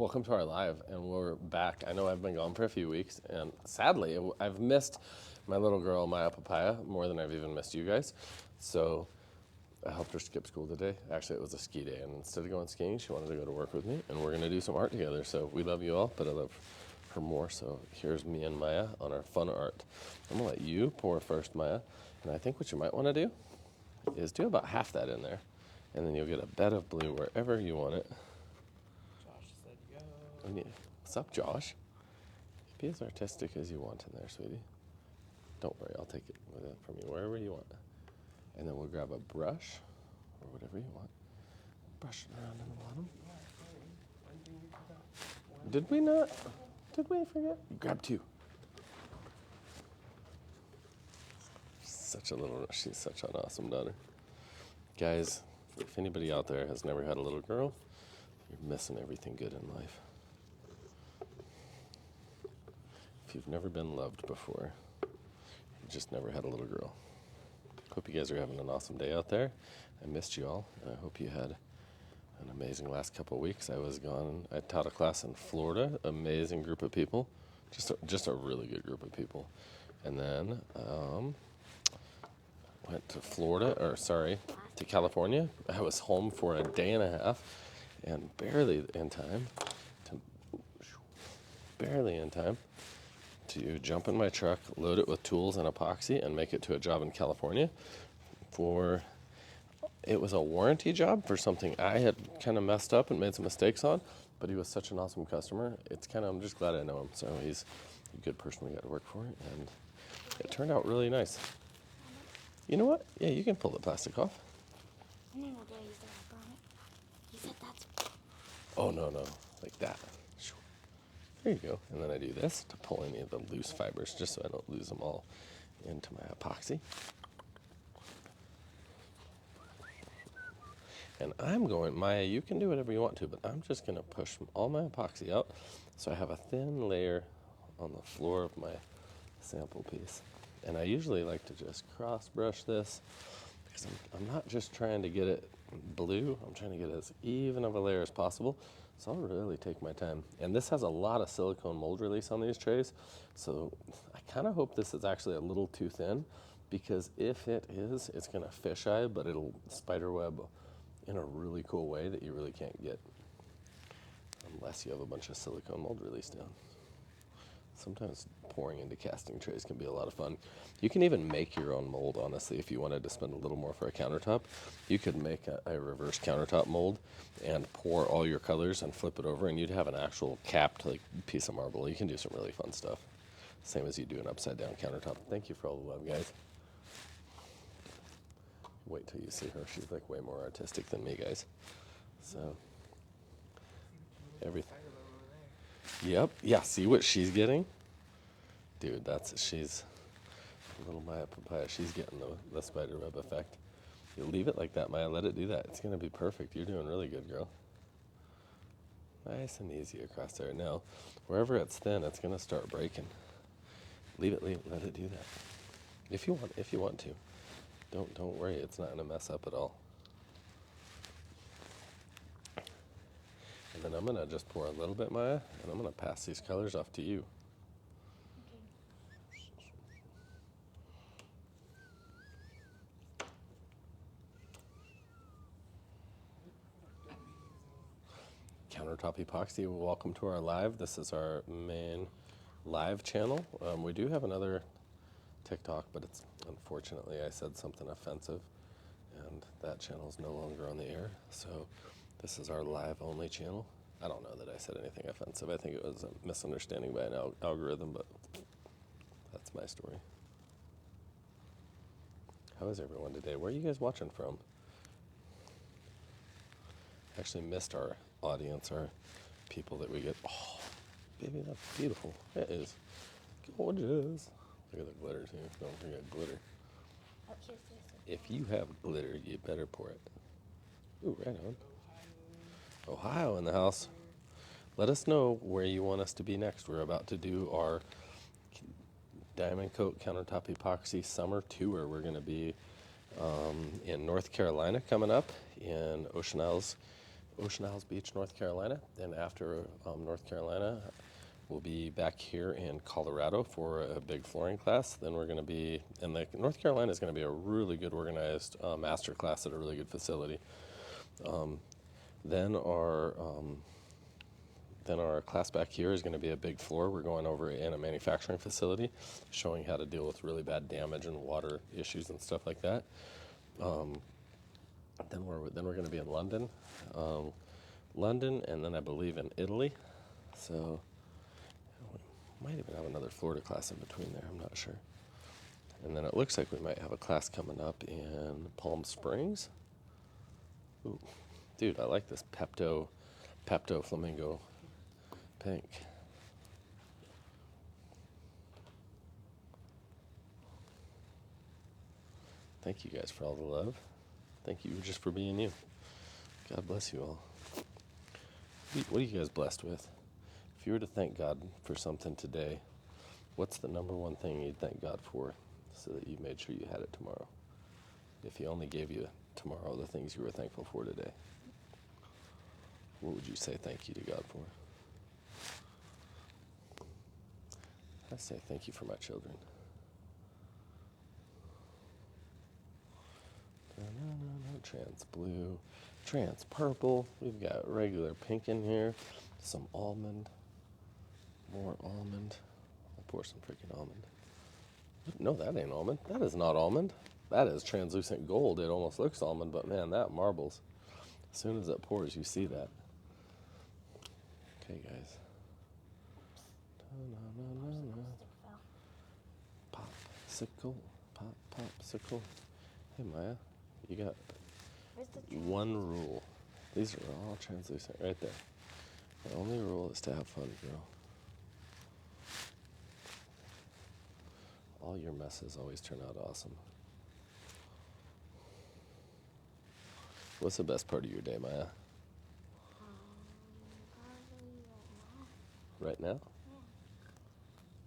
Welcome to our live, and we're back. I know I've been gone for a few weeks, and sadly, I've missed my little girl, Maya Papaya, more than I've even missed you guys. So I helped her skip school today. Actually, it was a ski day, and instead of going skiing, she wanted to go to work with me, and we're going to do some art together. So we love you all, but I love her more. So here's me and Maya on our fun art. I'm going to let you pour first, Maya, and I think what you might want to do is do about half that in there, and then you'll get a bed of blue wherever you want it. What's up, Josh? Be as artistic as you want in there, sweetie. Don't worry, I'll take it with it from you wherever you want. And then we'll grab a brush or whatever you want. Brush it around in the bottom. Did we not? Did we forget? Grab two. She's such an awesome daughter. Guys, if anybody out there has never had a little girl, you're missing everything good in life. If you've never been loved before, you just never had a little girl. Hope you guys are having an awesome day out there. I missed you all, and I hope you had an amazing last couple of weeks. I was gone. I taught a class in Florida. Amazing group of people. Just a really good group of people. And then went to California. I was home for a day and a half, and barely in time to jump in my truck, load it with tools and epoxy, and make it to a job in California. It was a warranty job for something I had kind of messed up and made some mistakes on, but he was such an awesome customer. I'm just glad I know him. So he's a good person we got to work for, and it turned out really nice. You know what? Yeah, you can pull the plastic off. No, Daddy said I brought it. He said that's... Oh, no, like that. There you go. And then I do this to pull any of the loose fibers, just so I don't lose them all into my epoxy. And Maya, you can do whatever you want to, but I'm just going to push all my epoxy out so I have a thin layer on the floor of my sample piece. And I usually like to just cross brush this because I'm not just trying to get it blue, I'm trying to get as even of a layer as possible. So I'll really take my time. And this has a lot of silicone mold release on these trays. So I kind of hope this is actually a little too thin, because if it is, it's going to fisheye, but it'll spider web in a really cool way that you really can't get unless you have a bunch of silicone mold release down. Sometimes pouring into casting trays can be a lot of fun. You can even make your own mold, honestly, if you wanted to spend a little more for a countertop. You could make a reverse countertop mold and pour all your colors and flip it over, and you'd have an actual capped piece of marble. You can do some really fun stuff, same as you do an upside down countertop. Thank you for all the love, guys. Wait till you see her. She's way more artistic than me, guys. So everything. Yep. Yeah. See what she's getting, dude. She's little Maya Papaya. She's getting the spider web effect. You leave it like that, Maya. Let it do that. It's gonna be perfect. You're doing really good, girl. Nice and easy across there. Now, wherever it's thin, it's gonna start breaking. Leave it. Let it do that. If you want to. Don't worry. It's not gonna mess up at all. And then I'm gonna just pour a little bit, Maya, and I'm gonna pass these colors off to you. Countertop Epoxy, welcome to our live. This is our main live channel. We do have another TikTok, but it's unfortunately I said something offensive, and that channel is no longer on the air. So this is our live only channel. I don't know that I said anything offensive. I think it was a misunderstanding by an algorithm, but that's my story. How is everyone today? Where are you guys watching from? Actually missed our audience, our people that we get. Oh, baby, that's beautiful. It is gorgeous. Look at the glitter too. Don't forget glitter. Oh, here's. If you have glitter, you better pour it. Ooh, right on. Ohio in the house. Let us know where you want us to be next. We're about to do our Diamond Coat Countertop Epoxy Summer Tour. We're going to be in North Carolina coming up, in Ocean Isles, Ocean Isles Beach, North Carolina. Then after North Carolina, we'll be back here in Colorado for a big flooring class. Then we're going to be, and North Carolina is going to be a really good organized master class at a really good facility. Then our class back here is going to be a big floor. We're going over in a manufacturing facility, showing how to deal with really bad damage and water issues and stuff like that. Then we're going to be in London, and then I believe in Italy. So we might even have another Florida class in between there. I'm not sure. And then it looks like we might have a class coming up in Palm Springs. Ooh, dude, I like this Pepto Flamingo pink. Thank you guys for all the love. Thank you just for being you. God bless you all. What are you guys blessed with? If you were to thank God for something today, what's the number one thing you'd thank God for so that you made sure you had it tomorrow? If He only gave you tomorrow the things you were thankful for today, what would you say thank you to God for? I say thank you for my children. Trans blue, trans purple. We've got regular pink in here. Some almond. More almond. I'll pour some freaking almond. No, that ain't almond. That is not almond. That is translucent gold. It almost looks almond, but man, that marbles. As soon as it pours, you see that. Okay, guys. Popsicle. Popsicle. Hey, Maya, you got one rule. These are all translucent right there. The only rule is to have fun, girl. All your messes always turn out awesome. What's the best part of your day, Maya? Probably Right now? Yeah.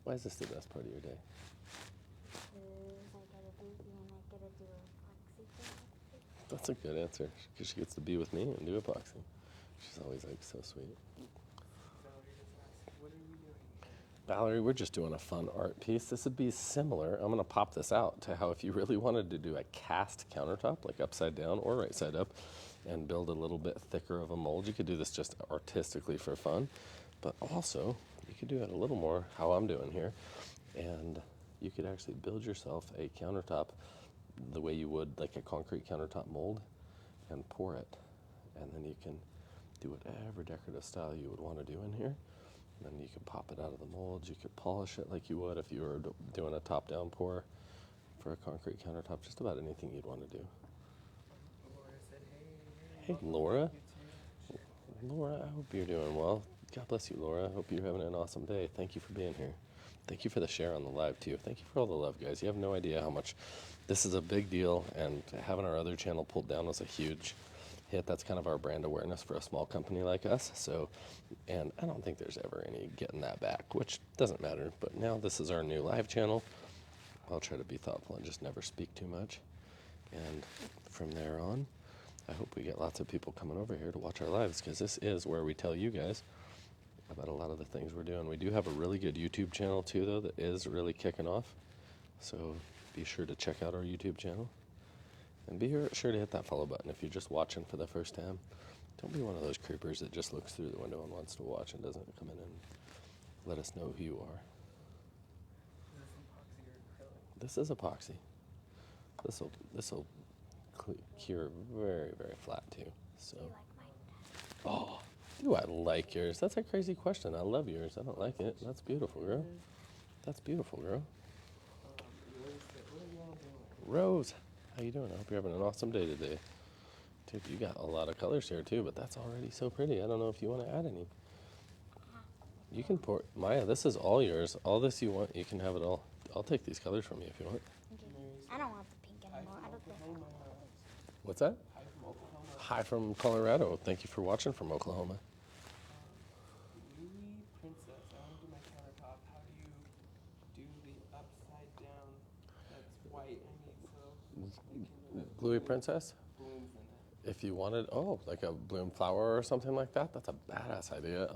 Why is this the best part of your day? Because I gotta do and I gotta do epoxy thing. That's a good answer, because she gets to be with me and do epoxy. She's always like so sweet. Valerie, we're just doing a fun art piece. This would be similar. I'm going to pop this out to how if you really wanted to do a cast countertop, like upside down or right side up, and build a little bit thicker of a mold, you could do this just artistically for fun. But also, you could do it a little more how I'm doing here. And you could actually build yourself a countertop the way you would like a concrete countertop mold and pour it. And then you can do whatever decorative style you would want to do in here. And then you can pop it out of the mold. You could polish it like you would if you were doing a top-down pour for a concrete countertop. Just about anything you'd want to do. Hey, Laura. Laura, I hope you're doing well. God bless you, Laura. I hope you're having an awesome day. Thank you for being here. Thank you for the share on the live, too. Thank you for all the love, guys. You have no idea how much this is a big deal, and having our other channel pulled down was a huge hit. That's kind of our brand awareness for a small company like us. So, and I don't think there's ever any getting that back, which doesn't matter. But now this is our new live channel. I'll try to be thoughtful and just never speak too much. And from there on, I hope we get lots of people coming over here to watch our lives, because this is where we tell you guys about a lot of the things we're doing. We do have a really good YouTube channel too, though, that is really kicking off. So be sure to check out our YouTube channel. And be sure to hit that follow button if you're just watching for the first time. Don't be one of those creepers that just looks through the window and wants to watch and doesn't come in and let us know who you are. This is epoxy. This'll cure very, very flat too. So. Do you like mine? Oh, do I like yours? That's a crazy question. I love yours. I don't like it. That's beautiful, girl. That's beautiful, girl. Rose, how you doing? I hope you're having an awesome day today. Dude, you got a lot of colors here too, but that's already so pretty. I don't know if you want to add any. You can pour, Maya, this is all yours. All this you want, you can have it all. I'll take these colors from you if you want. Okay. I don't want the pink anymore. I don't think I want colors. What's that? Hi from Colorado. Thank you for watching from Oklahoma. Louis Princess, I want to do my countertop. How do you do the upside down? That's white. I need so. Bluey Princess? Balloons in it. if you wanted, like a bloom flower or something like that, that's a badass idea.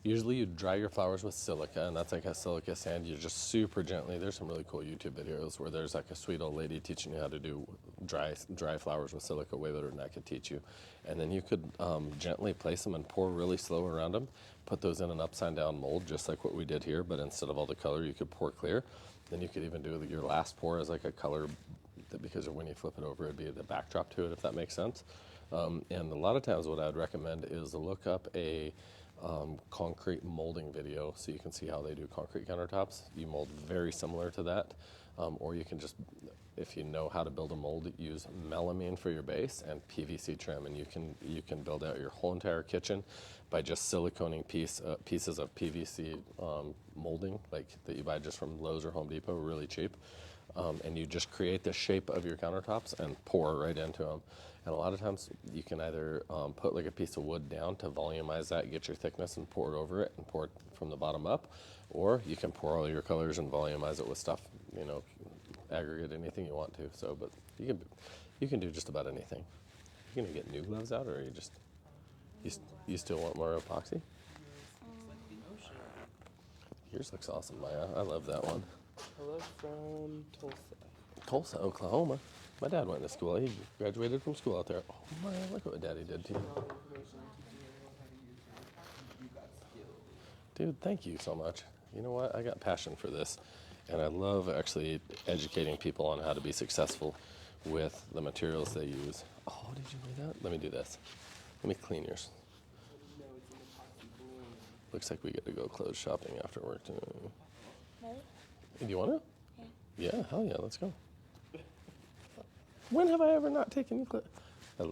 Usually you dry your flowers with silica, and that's like a silica sand. You just super gently, there's some really cool YouTube videos where there's like a sweet old lady teaching you how to do dry flowers with silica way better than I could teach you. And then you could gently place them and pour really slow around them. Put those in an upside down mold, just like what we did here, but instead of all the color, you could pour clear. Then you could even do your last pour as like a color, because when you flip it over, it'd be the backdrop to it, if that makes sense. And a lot of times what I would recommend is look up a concrete molding video so you can see how they do concrete countertops. You mold very similar to that. Or you can just, if you know how to build a mold, use melamine for your base and PVC trim, and you can build out your whole entire kitchen by just siliconing pieces of PVC molding, like that you buy just from Lowe's or Home Depot, really cheap. And you just create the shape of your countertops and pour right into them. And a lot of times you can either put like a piece of wood down to volumize that, get your thickness, and pour it over it and pour it from the bottom up. Or you can pour all your colors and volumize it with stuff, aggregate anything you want to. So, but you can do just about anything. You gonna get new gloves out, or are you just you still want more epoxy? Yours looks like the ocean. Yours looks awesome, Maya. I love that one. Hello from Tulsa. Tulsa, Oklahoma. My dad went to school. He graduated from school out there. Oh my, look what Daddy did to you. All the information on teaching everyone how to use it. You got skills. Dude, thank you so much. You know what? I got passion for this. And I love actually educating people on how to be successful with the materials they use. Oh, did you read that? Let me do this. Let me clean yours. No, it's an epoxy bloom. Looks like we get to go clothes shopping after work too. Really? Do you want to? Yeah. Yeah, hell yeah, let's go. When have I ever not taken you clothes?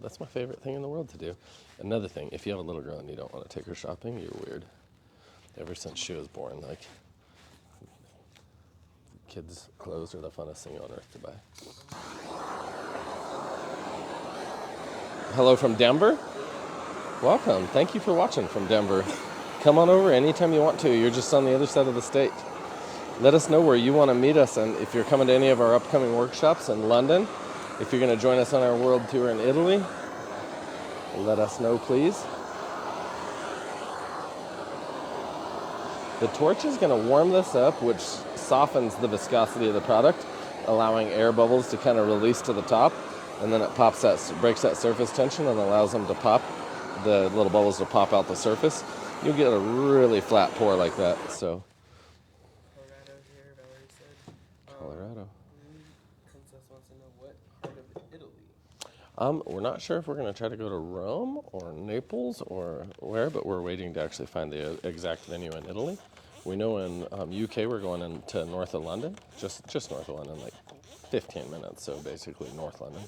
That's my favorite thing in the world to do. Another thing, if you have a little girl and you don't want to take her shopping, you're weird. Ever since she was born, like, kids' clothes are the funnest thing on earth to buy. Hello from Denver? Welcome. Thank you for watching from Denver. Come on over anytime you want to. You're just on the other side of the state. Let us know where you want to meet us, and if you're coming to any of our upcoming workshops in London, if you're going to join us on our world tour in Italy, let us know, please. The torch is going to warm this up, which softens the viscosity of the product, allowing air bubbles to kind of release to the top, and then it breaks that surface tension and allows them to pop, the little bubbles to pop out the surface. You'll get a really flat pour like that. So, Colorado here, Valerie said. Colorado. Princess wants to know what part of Italy. We're not sure if we're going to try to go to Rome or Naples or where, but we're waiting to actually find the exact venue in Italy. We know in UK we're going into north of London, just north of London, like 15 minutes, so basically North London.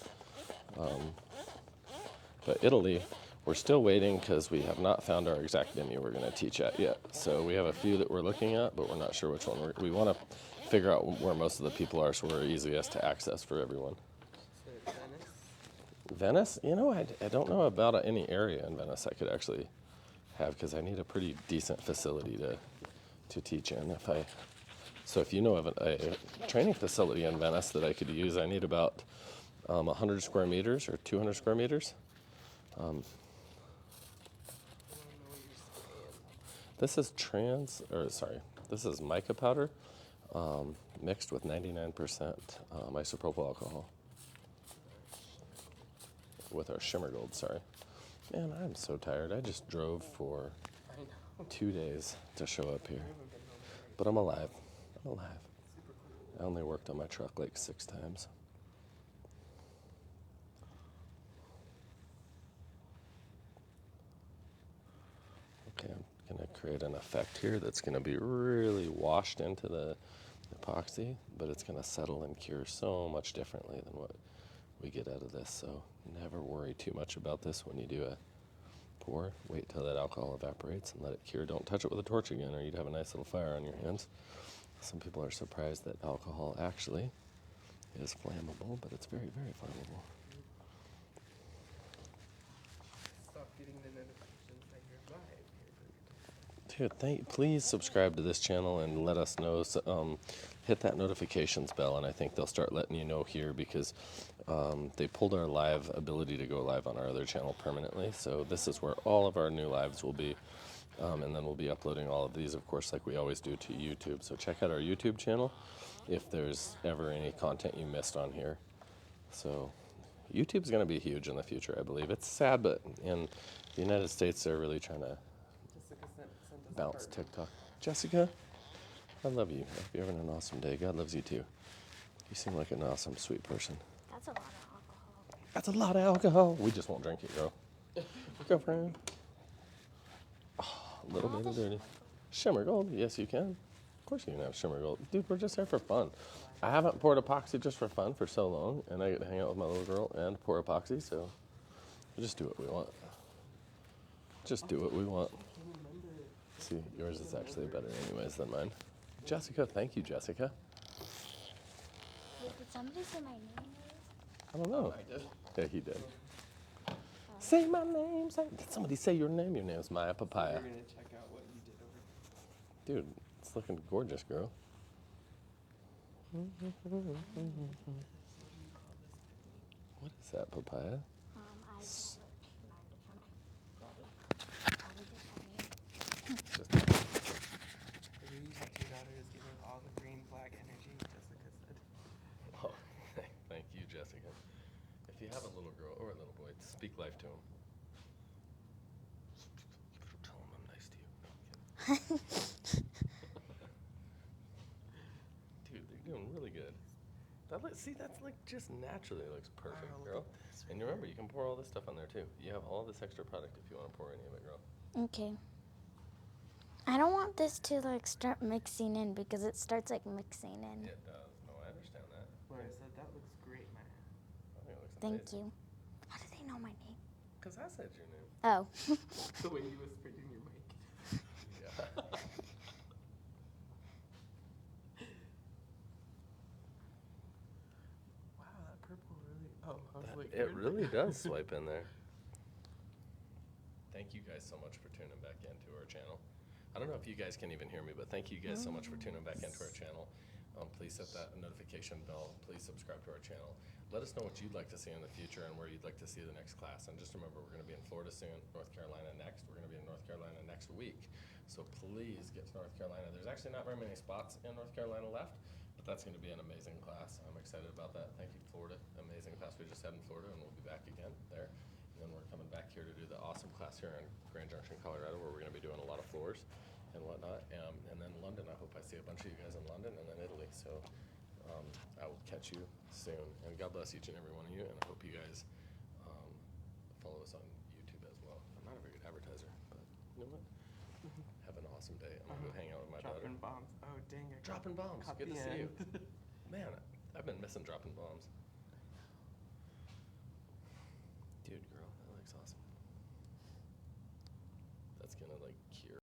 But Italy, we're still waiting because we have not found our exact venue we're going to teach at yet. So we have a few that we're looking at, but we're not sure which one. We want to figure out where most of the people are so we're easiest to access for everyone. So Venice. Venice? I don't know about any area in Venice I could actually have, because I need a pretty decent facility to teach in. So if you know of a training facility in Venice that I could use, I need about 100 square meters or 200 square meters. This is this is mica powder mixed with 99% isopropyl alcohol with our shimmer gold, sorry. Man, I'm so tired. I just drove for 2 days to show up here. But I'm alive. I only worked on my truck like 6 times. Okay, I'm going to create an effect here that's going to be really washed into the epoxy, but it's going to settle and cure so much differently than what we get out of this. So never worry too much about this when you do a pour. Wait till that alcohol evaporates and let it cure. Don't touch it with a torch again, or you'd have a nice little fire on your hands. Some people are surprised that alcohol actually is flammable, but it's very, very flammable. Stop getting the notifications that you're live here. Dude, please subscribe to this channel and let us know. Hit that notifications bell, and I think they'll start letting you know here, because They pulled our live ability to go live on our other channel permanently, so this is where all of our new lives will be. And then we'll be uploading all of these, of course, like we always do, to YouTube. So check out our YouTube channel if there's ever any content you missed on here. So YouTube's going to be huge in the future, I believe. It's sad, but in the United States, they're really trying to Jessica sent us bounce a heart. TikTok. Jessica, I love you. I hope you're having an awesome day. God loves you too. You seem like an awesome, sweet person. That's a lot of alcohol. That's a lot of alcohol. We just won't drink it, girl. Girlfriend. A little bit of dirty. Shimmer gold, yes you can. Of course you can have shimmer gold. Dude, we're just here for fun. I haven't poured epoxy just for fun for so long, and I get to hang out with my little girl and pour epoxy, so we'll just do what we want. Just do what we want. See, yours is actually better anyways than mine. Jessica, thank you, Jessica. Wait, did somebody say my name? I don't know. I did. Yeah, he did. Say my name. Did somebody say your name? Your name's Maya Papaya. We're gonna check out what you did over. Dude, it's looking gorgeous, girl. What is that, Papaya? I learned from Daddy. Just If you use your daughters, give her all the green flag energy, Jessica said. Oh, thank you, Jessica. If you have a little girl or a little boy, speak life to him. Tell him I'm nice to you. No, I'm kidding. Dude, they're doing really good. See, that's like just naturally looks perfect, Wow, look girl. at this. And you remember, you can pour all this stuff on there too. You have all this extra product if you want to pour any of it, girl. Okay. I don't want this to like start mixing in because it starts like mixing in. It does. No, I understand that. Laura said that looks great, man. I think it looks Thank amazing. you. How do they know my name? Because I said your name. Oh. The way you whispered in your mic. Yeah. Wow, that purple really. Oh, I was like. It where did really go? does swipe in there. Thank you guys so much for tuning back into our channel. I don't know if you guys can even hear me, but thank you guys so much for tuning back into our channel. Please hit that notification bell. Please subscribe to our channel. Let us know what you'd like to see in the future and where you'd like to see the next class. And just remember, we're going to be in Florida soon, North Carolina next. We're going to be in North Carolina next week. So please get to North Carolina. There's actually not very many spots in North Carolina left, but that's going to be an amazing class. I'm excited about that. Thank you, Florida. Amazing class we just had in Florida, and we'll be back again there. And then we're coming back here to do the awesome class here in Grand Junction, Colorado, where we're going to be doing a lot of floors and whatnot. And then London, I hope I see a bunch of you guys in London, and then Italy. So I will catch you soon. And God bless each and every one of you, and I hope you guys follow us on YouTube as well. I'm not a very good advertiser, but you know what? Have an awesome day. I'm going to go hang out with my daughter. Dropping bombs. Oh, dang it. Dropping bombs. Caught Good the to see you. end. Man, I've been missing dropping bombs. Dude, girl, that looks awesome. That's going to like cure